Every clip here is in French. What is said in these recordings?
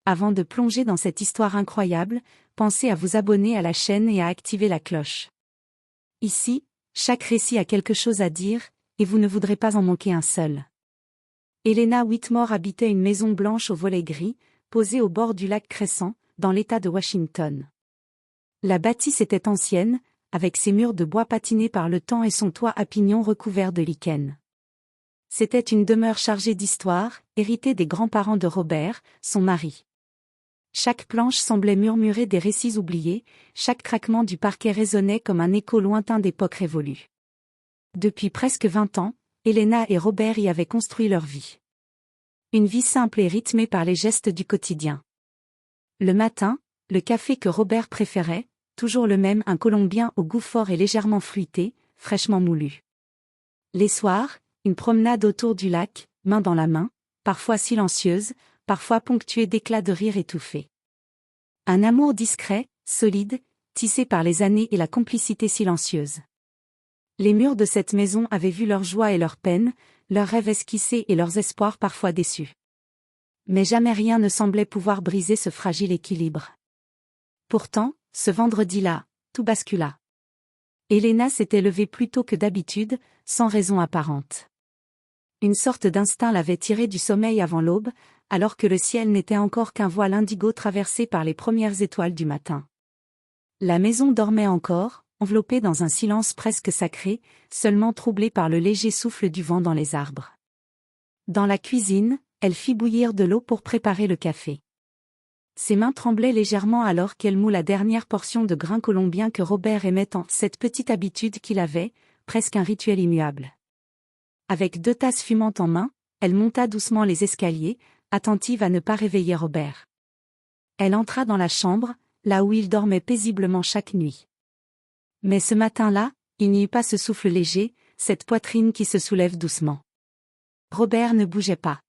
Avant de plonger dans cette histoire incroyable, pensez à vous abonner à la chaîne et à activer la cloche. Ici, chaque récit a quelque chose à dire, et vous ne voudrez pas en manquer un seul. Helena Whitmore habitait une maison blanche aux volets gris, posée au bord du lac Crescent, dans l'État de Washington. La bâtisse était ancienne, avec ses murs de bois patinés par le temps et son toit à pignons recouvert de lichen. C'était une demeure chargée d'histoire, héritée des grands-parents de Robert, son mari. Chaque planche semblait murmurer des récits oubliés, chaque craquement du parquet résonnait comme un écho lointain d'époques révolues. Depuis presque 20 ans, Helena et Robert y avaient construit leur vie. Une vie simple et rythmée par les gestes du quotidien. Le matin, le café que Robert préférait, toujours le même, un colombien au goût fort et légèrement fruité, fraîchement moulu. Les soirs, une promenade autour du lac, main dans la main, parfois silencieuse, parfois ponctuée d'éclats de rire étouffés. Un amour discret, solide, tissé par les années et la complicité silencieuse. Les murs de cette maison avaient vu leurs joies et leurs peines, leurs rêves esquissés et leurs espoirs parfois déçus. Mais jamais rien ne semblait pouvoir briser ce fragile équilibre. Pourtant, ce vendredi-là, tout bascula. Helena s'était levée plus tôt que d'habitude, sans raison apparente. Une sorte d'instinct l'avait tirée du sommeil avant l'aube, alors que le ciel n'était encore qu'un voile indigo traversé par les premières étoiles du matin. La maison dormait encore, enveloppée dans un silence presque sacré, seulement troublé par le léger souffle du vent dans les arbres. Dans la cuisine, elle fit bouillir de l'eau pour préparer le café. Ses mains tremblaient légèrement alors qu'elle mout la dernière portion de grains colombiens que Robert aimait tant, cette petite habitude qu'il avait, presque un rituel immuable. Avec 2 tasses fumantes en main, elle monta doucement les escaliers, attentive à ne pas réveiller Robert. Elle entra dans la chambre, là où il dormait paisiblement chaque nuit. Mais ce matin-là, il n'y eut pas ce souffle léger, cette poitrine qui se soulève doucement. Robert ne bougeait pas.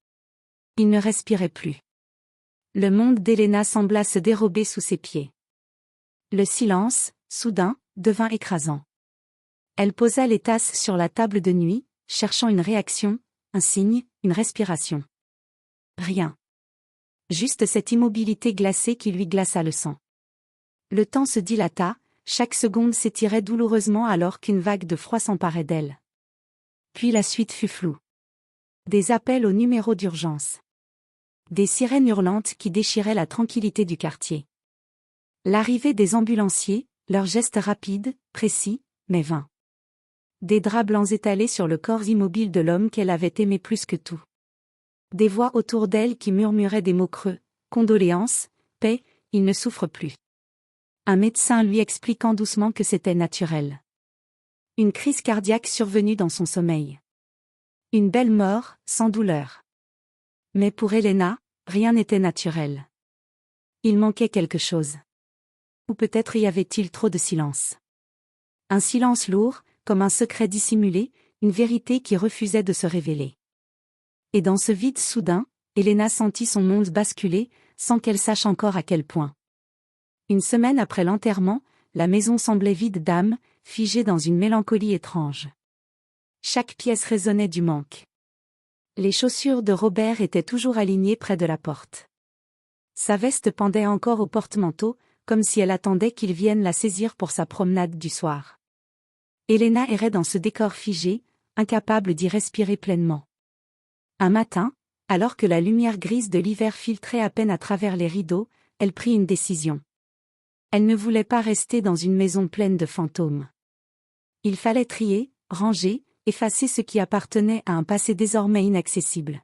Il ne respirait plus. Le monde d'Helena sembla se dérober sous ses pieds. Le silence, soudain, devint écrasant. Elle posa les tasses sur la table de nuit, cherchant une réaction, un signe, une respiration. Rien. Juste cette immobilité glacée qui lui glaça le sang. Le temps se dilata, chaque seconde s'étirait douloureusement alors qu'une vague de froid s'emparait d'elle. Puis la suite fut floue. Des appels au numéro d'urgence. Des sirènes hurlantes qui déchiraient la tranquillité du quartier. L'arrivée des ambulanciers, leurs gestes rapides, précis, mais vains. Des draps blancs étalés sur le corps immobile de l'homme qu'elle avait aimé plus que tout. Des voix autour d'elle qui murmuraient des mots creux, condoléances, paix, il ne souffre plus. Un médecin lui expliquant doucement que c'était naturel. Une crise cardiaque survenue dans son sommeil. Une belle mort, sans douleur. Mais pour Helena, rien n'était naturel. Il manquait quelque chose. Ou peut-être y avait-il trop de silence. Un silence lourd, comme un secret dissimulé, une vérité qui refusait de se révéler. Et dans ce vide soudain, Helena sentit son monde basculer, sans qu'elle sache encore à quel point. Une semaine après l'enterrement, la maison semblait vide d'âme, figée dans une mélancolie étrange. Chaque pièce résonnait du manque. Les chaussures de Robert étaient toujours alignées près de la porte. Sa veste pendait encore au porte-manteau, comme si elle attendait qu'il vienne la saisir pour sa promenade du soir. Helena errait dans ce décor figé, incapable d'y respirer pleinement. Un matin, alors que la lumière grise de l'hiver filtrait à peine à travers les rideaux, elle prit une décision. Elle ne voulait pas rester dans une maison pleine de fantômes. Il fallait trier, ranger, effacer ce qui appartenait à un passé désormais inaccessible.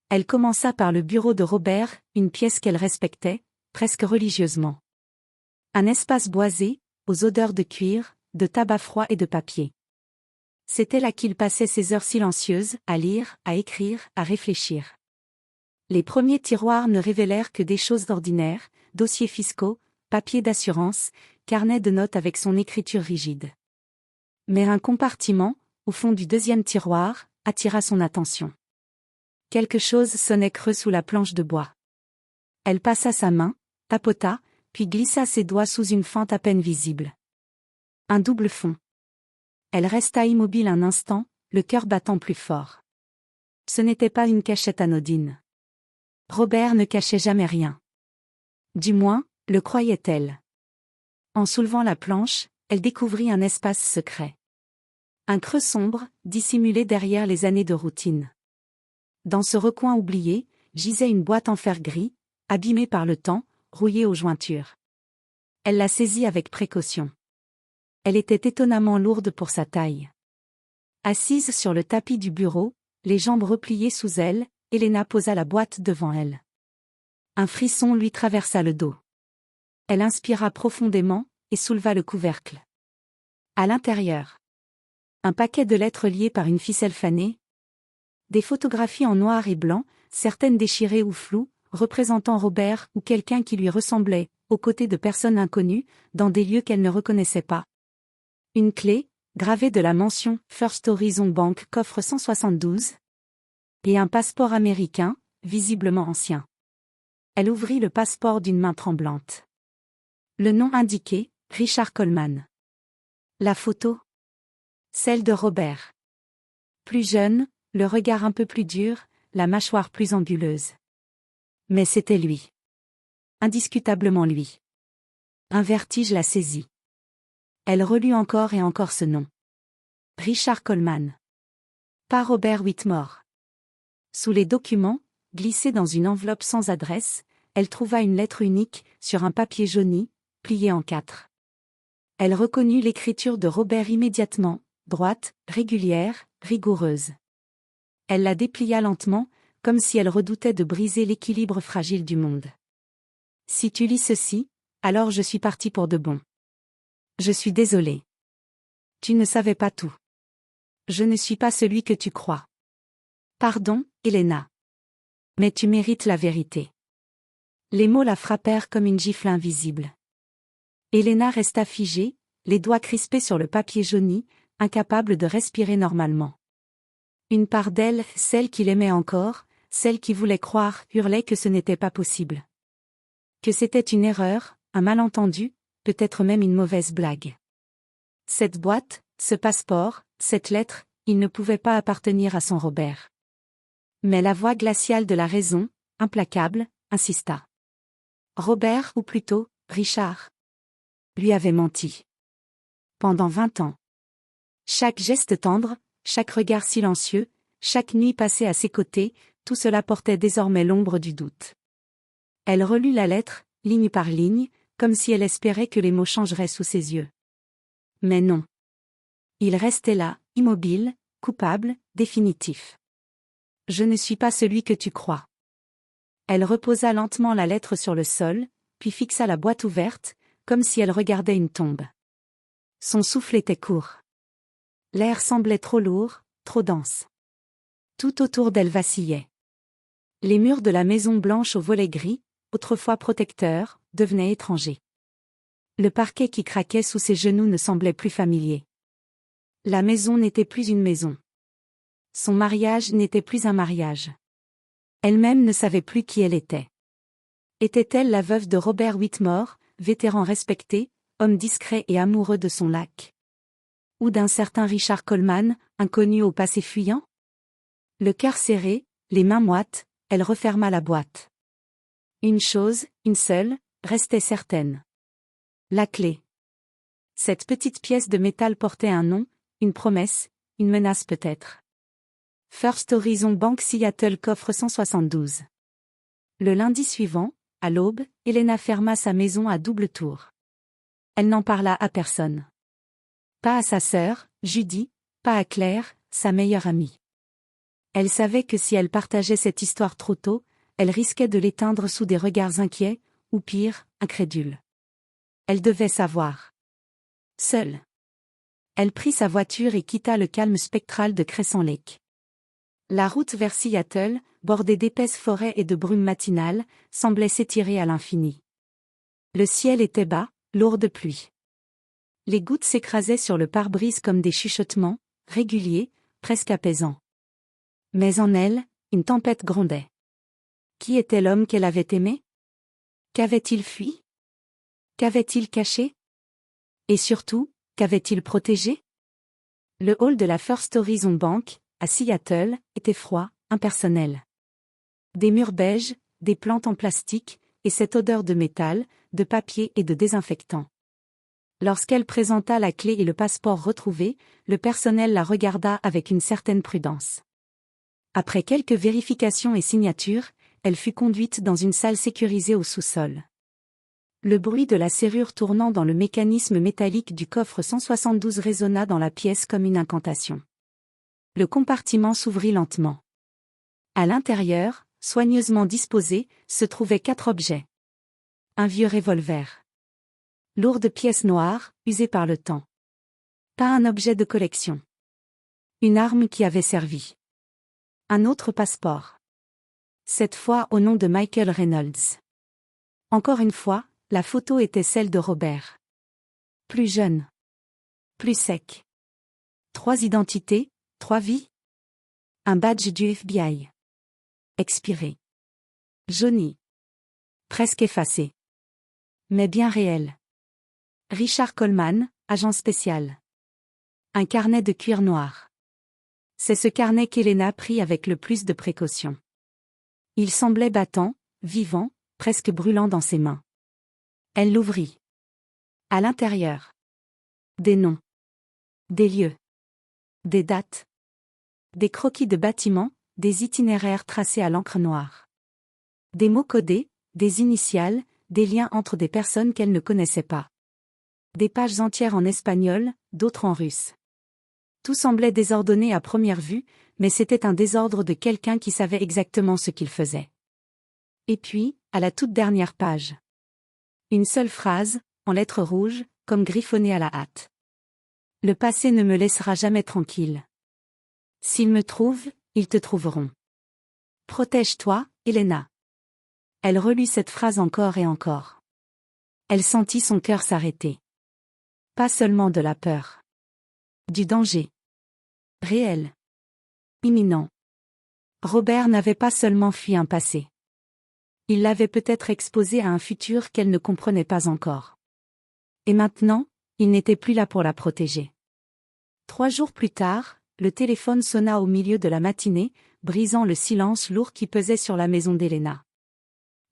Elle commença par le bureau de Robert, une pièce qu'elle respectait, presque religieusement. Un espace boisé, aux odeurs de cuir, de tabac froid et de papier. C'était là qu'il passait ses heures silencieuses, à lire, à écrire, à réfléchir. Les premiers tiroirs ne révélèrent que des choses ordinaires, dossiers fiscaux, papiers d'assurance, carnets de notes avec son écriture rigide. Mais un compartiment, au fond du 2e tiroir, attira son attention. Quelque chose sonnait creux sous la planche de bois. Elle passa sa main, tapota, puis glissa ses doigts sous une fente à peine visible. Un double fond. Elle resta immobile un instant, le cœur battant plus fort. Ce n'était pas une cachette anodine. Robert ne cachait jamais rien. Du moins, le croyait-elle. En soulevant la planche, elle découvrit un espace secret. Un creux sombre, dissimulé derrière les années de routine. Dans ce recoin oublié, gisait une boîte en fer gris, abîmée par le temps, rouillée aux jointures. Elle la saisit avec précaution. Elle était étonnamment lourde pour sa taille. Assise sur le tapis du bureau, les jambes repliées sous elle, Elena posa la boîte devant elle. Un frisson lui traversa le dos. Elle inspira profondément, et souleva le couvercle. À l'intérieur, un paquet de lettres liées par une ficelle fanée. Des photographies en noir et blanc, certaines déchirées ou floues, représentant Robert ou quelqu'un qui lui ressemblait, aux côtés de personnes inconnues, dans des lieux qu'elle ne reconnaissait pas. Une clé, gravée de la mention « First Horizon Bank coffre 172 » et un passeport américain, visiblement ancien. Elle ouvrit le passeport d'une main tremblante. Le nom indiqué, Richard Coleman. La photo? Celle de Robert. Plus jeune, le regard un peu plus dur, la mâchoire plus anguleuse. Mais c'était lui. Indiscutablement lui. Un vertige la saisit. Elle relut encore et encore ce nom. Richard Coleman. Pas Robert Whitmore. Sous les documents, glissés dans une enveloppe sans adresse, elle trouva une lettre unique, sur un papier jauni, plié en 4. Elle reconnut l'écriture de Robert immédiatement, droite, régulière, rigoureuse. Elle la déplia lentement, comme si elle redoutait de briser l'équilibre fragile du monde. Si tu lis ceci, alors je suis partie pour de bon. Je suis désolée. Tu ne savais pas tout. Je ne suis pas celui que tu crois. Pardon, Elena. Mais tu mérites la vérité. Les mots la frappèrent comme une gifle invisible. Elena resta figée, les doigts crispés sur le papier jauni, incapable de respirer normalement. Une part d'elle, celle qu'il aimait encore, celle qui voulait croire, hurlait que ce n'était pas possible. Que c'était une erreur, un malentendu, peut-être même une mauvaise blague. Cette boîte, ce passeport, cette lettre, il ne pouvait pas appartenir à son Robert. Mais la voix glaciale de la raison, implacable, insista. Robert, ou plutôt, Richard, lui avait menti. Pendant 20 ans. Chaque geste tendre, chaque regard silencieux, chaque nuit passée à ses côtés, tout cela portait désormais l'ombre du doute. Elle relut la lettre, ligne par ligne, comme si elle espérait que les mots changeraient sous ses yeux. Mais non. Il restait là, immobile, coupable, définitif. Je ne suis pas celui que tu crois. Elle reposa lentement la lettre sur le sol, puis fixa la boîte ouverte, comme si elle regardait une tombe. Son souffle était court. L'air semblait trop lourd, trop dense. Tout autour d'elle vacillait. Les murs de la maison blanche aux volets gris, autrefois protecteurs, devenaient étrangers. Le parquet qui craquait sous ses genoux ne semblait plus familier. La maison n'était plus une maison. Son mariage n'était plus un mariage. Elle-même ne savait plus qui elle était. Était-elle la veuve de Robert Whitmore, vétéran respecté, homme discret et amoureux de son lac? Ou d'un certain Richard Coleman, inconnu au passé fuyant? Le cœur serré, les mains moites, elle referma la boîte. Une chose, une seule, restait certaine. La clé. Cette petite pièce de métal portait un nom, une promesse, une menace peut-être. First Horizon Bank Seattle coffre 172. Le lundi suivant, à l'aube, Elena ferma sa maison à double tour. Elle n'en parla à personne. Pas à sa sœur, Judy, pas à Claire, sa meilleure amie. Elle savait que si elle partageait cette histoire trop tôt, elle risquait de l'éteindre sous des regards inquiets, ou pire, incrédules. Elle devait savoir. Seule. Elle prit sa voiture et quitta le calme spectral de Crescent Lake. La route vers Seattle, bordée d'épaisses forêts et de brumes matinales, semblait s'étirer à l'infini. Le ciel était bas, lourd de pluie. Les gouttes s'écrasaient sur le pare-brise comme des chuchotements, réguliers, presque apaisants. Mais en elle, une tempête grondait. Qui était l'homme qu'elle avait aimé? Qu'avait-il fui? Qu'avait-il caché? Et surtout, qu'avait-il protégé? Le hall de la First Horizon Bank, à Seattle, était froid, impersonnel. Des murs beiges, des plantes en plastique, et cette odeur de métal, de papier et de désinfectant. Lorsqu'elle présenta la clé et le passeport retrouvés, le personnel la regarda avec une certaine prudence. Après quelques vérifications et signatures, elle fut conduite dans une salle sécurisée au sous-sol. Le bruit de la serrure tournant dans le mécanisme métallique du coffre 172 résonna dans la pièce comme une incantation. Le compartiment s'ouvrit lentement. À l'intérieur, soigneusement disposés, se trouvaient 4 objets. Un vieux revolver. Lourde pièce noire, usée par le temps. Pas un objet de collection. Une arme qui avait servi. Un autre passeport. Cette fois au nom de Michael Reynolds. Encore une fois, la photo était celle de Robert. Plus jeune. Plus sec. 3 identités, 3 vies. Un badge du FBI. Expiré. Jauni. Presque effacé. Mais bien réel. Richard Coleman, agent spécial. Un carnet de cuir noir. C'est ce carnet qu'Helena prit avec le plus de précaution. Il semblait battant, vivant, presque brûlant dans ses mains. Elle l'ouvrit. À l'intérieur. Des noms. Des lieux. Des dates. Des croquis de bâtiments, des itinéraires tracés à l'encre noire. Des mots codés, des initiales, des liens entre des personnes qu'elle ne connaissait pas. Des pages entières en espagnol, d'autres en russe. Tout semblait désordonné à première vue, mais c'était un désordre de quelqu'un qui savait exactement ce qu'il faisait. Et puis, à la toute dernière page. Une seule phrase, en lettres rouges, comme griffonnée à la hâte. Le passé ne me laissera jamais tranquille. S'ils me trouvent, ils te trouveront. Protège-toi, Helena. Elle relut cette phrase encore et encore. Elle sentit son cœur s'arrêter. Pas seulement de la peur. Du danger. Réel. Imminent. Robert n'avait pas seulement fui un passé. Il l'avait peut-être exposé à un futur qu'elle ne comprenait pas encore. Et maintenant, il n'était plus là pour la protéger. 3 jours plus tard, le téléphone sonna au milieu de la matinée, brisant le silence lourd qui pesait sur la maison d'Helena.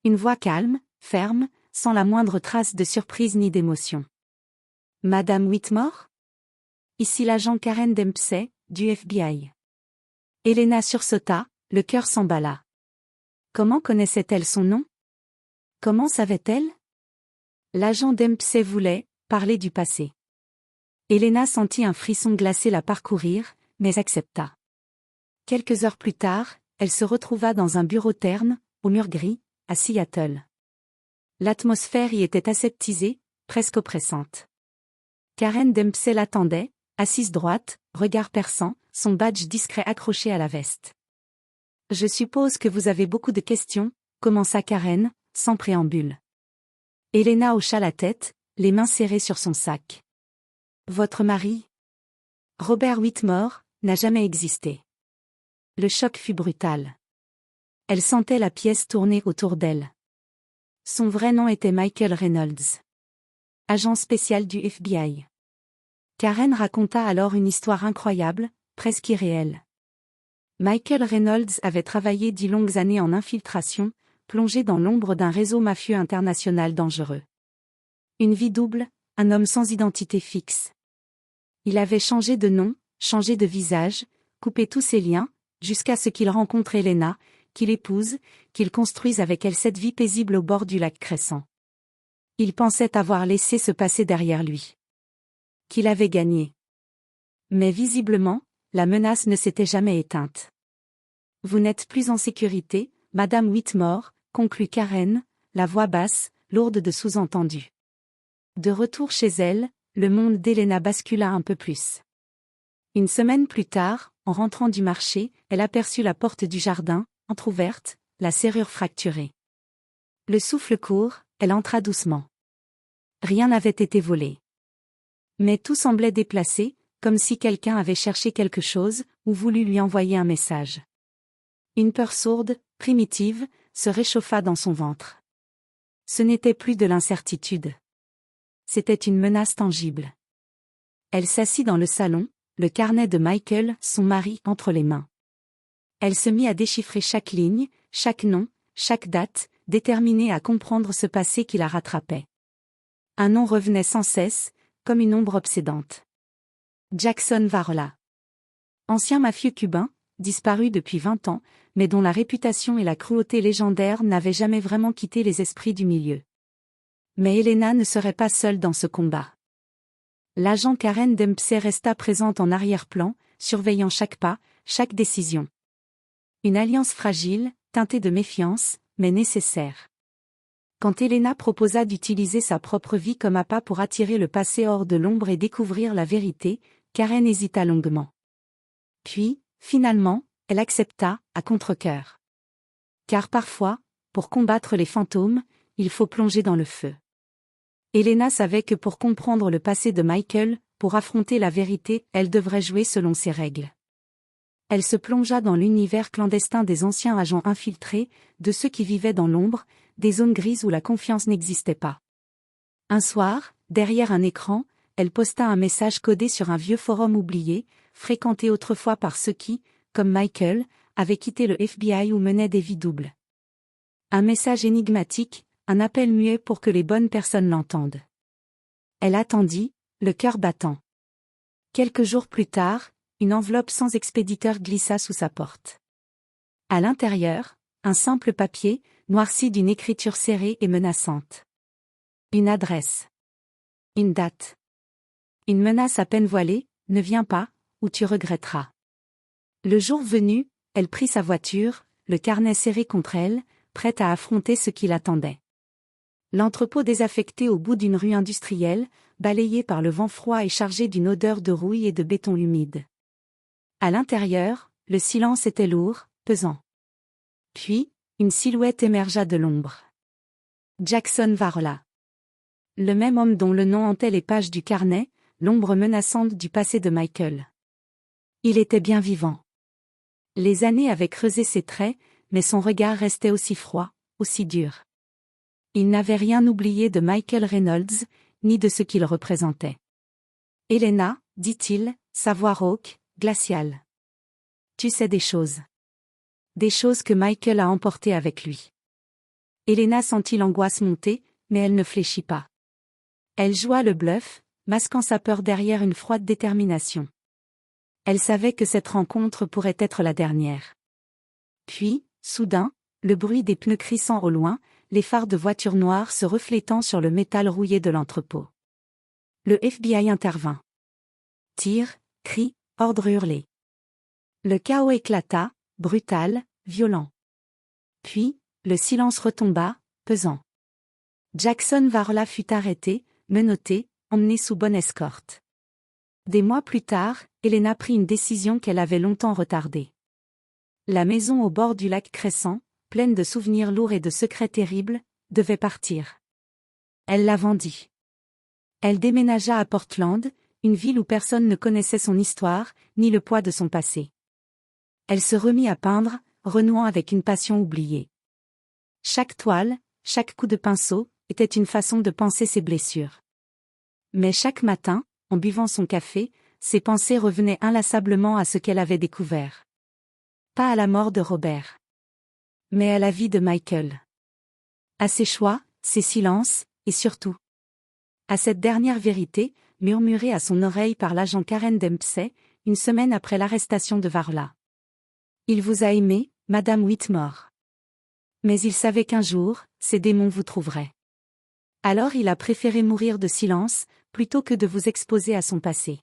Une voix calme, ferme, sans la moindre trace de surprise ni d'émotion. Madame Whitmore ? Ici l'agent Karen Dempsey, du FBI. Helena sursauta, le cœur s'emballa. Comment connaissait-elle son nom ? Comment savait-elle ? L'agent Dempsey voulait parler du passé. Helena sentit un frisson glacé la parcourir, mais accepta. Quelques heures plus tard, elle se retrouva dans un bureau terne, au mur gris, à Seattle. L'atmosphère y était aseptisée, presque oppressante. Karen Dempsey l'attendait, assise droite, regard perçant, son badge discret accroché à la veste. « Je suppose que vous avez beaucoup de questions », commença Karen, sans préambule. Helena hocha la tête, les mains serrées sur son sac. « Votre mari ? Robert Whitmore, n'a jamais existé. » Le choc fut brutal. Elle sentait la pièce tourner autour d'elle. Son vrai nom était Michael Reynolds. Agent spécial du FBI. Karen raconta alors une histoire incroyable, presque irréelle. Michael Reynolds avait travaillé 10 longues années en infiltration, plongé dans l'ombre d'un réseau mafieux international dangereux. Une vie double, un homme sans identité fixe. Il avait changé de nom, changé de visage, coupé tous ses liens, jusqu'à ce qu'il rencontre Helena, qu'il épouse, qu'il construise avec elle cette vie paisible au bord du lac Crescent. Il pensait avoir laissé ce passé derrière lui. Qu'il avait gagné. Mais visiblement, la menace ne s'était jamais éteinte. « Vous n'êtes plus en sécurité, Madame Whitmore », conclut Karen, la voix basse, lourde de sous-entendus. De retour chez elle, le monde d'Helena bascula un peu plus. Une semaine plus tard, en rentrant du marché, elle aperçut la porte du jardin, entr'ouverte, la serrure fracturée. Le souffle court, elle entra doucement. Rien n'avait été volé. Mais tout semblait déplacé, comme si quelqu'un avait cherché quelque chose, ou voulu lui envoyer un message. Une peur sourde, primitive, se réchauffa dans son ventre. Ce n'était plus de l'incertitude. C'était une menace tangible. Elle s'assit dans le salon, le carnet de Michael, son mari, entre les mains. Elle se mit à déchiffrer chaque ligne, chaque nom, chaque date, déterminé à comprendre ce passé qui la rattrapait. Un nom revenait sans cesse, comme une ombre obsédante. Jackson Varela. Ancien mafieux cubain, disparu depuis 20 ans, mais dont la réputation et la cruauté légendaire n'avaient jamais vraiment quitté les esprits du milieu. Mais Elena ne serait pas seule dans ce combat. L'agent Karen Dempsey resta présente en arrière-plan, surveillant chaque pas, chaque décision. Une alliance fragile, teintée de méfiance, mais nécessaire. Quand Elena proposa d'utiliser sa propre vie comme appât pour attirer le passé hors de l'ombre et découvrir la vérité, Karen hésita longuement. Puis, finalement, elle accepta, à contre-cœur. Car parfois, pour combattre les fantômes, il faut plonger dans le feu. Elena savait que pour comprendre le passé de Michael, pour affronter la vérité, elle devrait jouer selon ses règles. Elle se plongea dans l'univers clandestin des anciens agents infiltrés, de ceux qui vivaient dans l'ombre, des zones grises où la confiance n'existait pas. Un soir, derrière un écran, elle posta un message codé sur un vieux forum oublié, fréquenté autrefois par ceux qui, comme Michael, avaient quitté le FBI ou menaient des vies doubles. Un message énigmatique, un appel muet pour que les bonnes personnes l'entendent. Elle attendit, le cœur battant. Quelques jours plus tard, une enveloppe sans expéditeur glissa sous sa porte. À l'intérieur, un simple papier, noirci d'une écriture serrée et menaçante. Une adresse. Une date. Une menace à peine voilée, ne viens pas, ou tu regretteras. Le jour venu, elle prit sa voiture, le carnet serré contre elle, prête à affronter ce qui l'attendait. L'entrepôt désaffecté au bout d'une rue industrielle, balayé par le vent froid et chargé d'une odeur de rouille et de béton humide. À l'intérieur, le silence était lourd, pesant. Puis, une silhouette émergea de l'ombre. Jackson Varela. Le même homme dont le nom hantait les pages du carnet, l'ombre menaçante du passé de Michael. Il était bien vivant. Les années avaient creusé ses traits, mais son regard restait aussi froid, aussi dur. Il n'avait rien oublié de Michael Reynolds, ni de ce qu'il représentait. Elena, dit-il, sa voix rauque, glaciale. Tu sais des choses. Des choses que Michael a emportées avec lui. Elena sentit l'angoisse monter, mais elle ne fléchit pas. Elle joua le bluff, masquant sa peur derrière une froide détermination. Elle savait que cette rencontre pourrait être la dernière. Puis, soudain, le bruit des pneus crissant au loin, les phares de voitures noires se reflétant sur le métal rouillé de l'entrepôt. Le FBI intervint. Tirs, cris, ordres hurlés. Le chaos éclata, brutal, violent. Puis, le silence retomba, pesant. Jackson Varela fut arrêté, menotté, emmené sous bonne escorte. Des mois plus tard, Elena prit une décision qu'elle avait longtemps retardée. La maison au bord du lac Crescent, pleine de souvenirs lourds et de secrets terribles, devait partir. Elle la vendit. Elle déménagea à Portland, une ville où personne ne connaissait son histoire, ni le poids de son passé. Elle se remit à peindre, renouant avec une passion oubliée. Chaque toile, chaque coup de pinceau, était une façon de panser ses blessures. Mais chaque matin, en buvant son café, ses pensées revenaient inlassablement à ce qu'elle avait découvert. Pas à la mort de Robert. Mais à la vie de Michael. À ses choix, ses silences, et surtout à cette dernière vérité, murmurée à son oreille par l'agent Karen Dempsey, une semaine après l'arrestation de Varela. Il vous a aimé, Madame Whitmore. Mais il savait qu'un jour, ces démons vous trouveraient. Alors il a préféré mourir de silence, plutôt que de vous exposer à son passé.